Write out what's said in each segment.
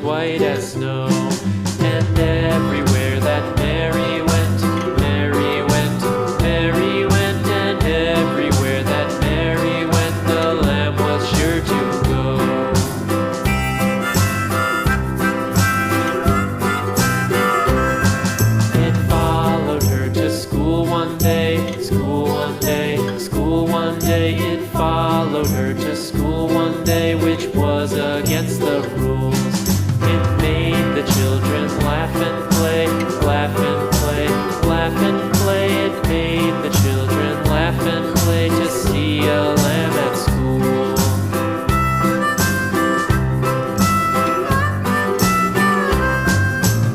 white as snow. And everywhere that Mary went, Mary went, Mary went, and everywhere that Mary went, the lamb was sure to go. It followed her to school one day, school one day, school one day. It followed her to school one day, which was against the rules. It made the children laugh and play, laugh and play, laugh and play. It made the children laugh and play to see a lamb at school.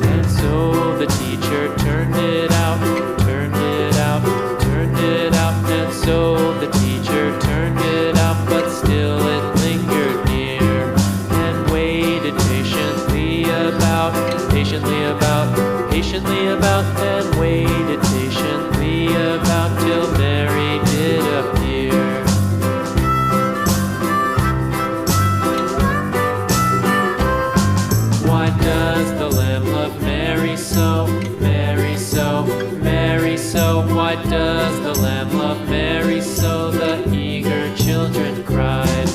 And so the teacher turned it out, turned it out, turned it out. And so the teacher turned it out, but still it lingered near and waited patiently about, and waited patiently about till Mary did appear. Why does the lamb love Mary so, Mary so, Mary so? Why does the lamb love Mary so? The eager children cried.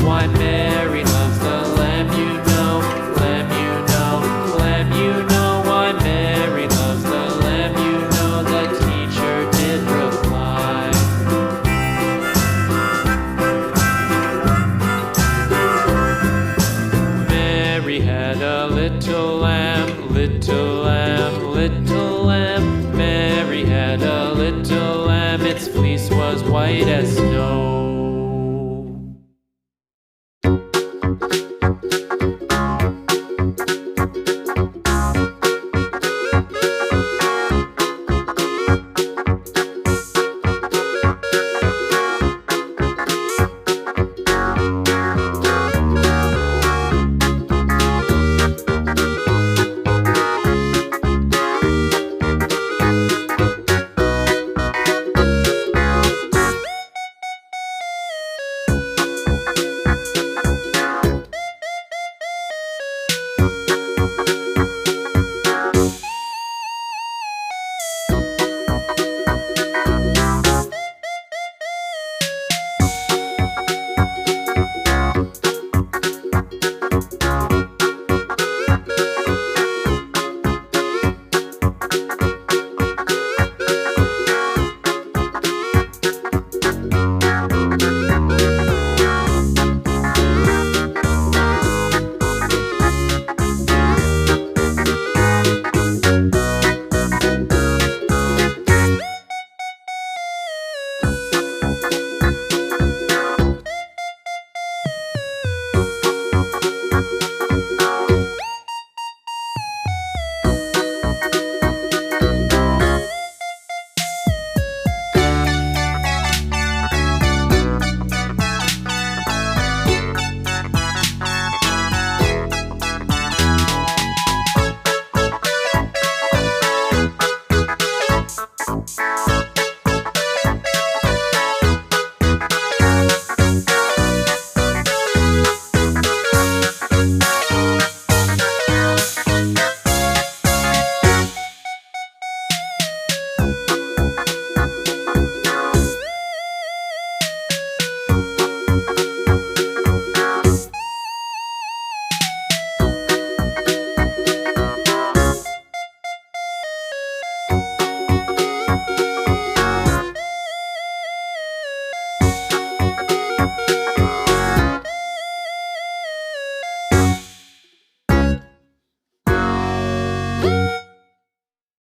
Why Mary loves the lamb, you know, lamb, you know, lamb, you know. Why Mary loves the lamb, you know, the teacher did reply. Mary had a little lamb, little lamb, little lamb. Mary had a little lamb, its fleece was white as snow.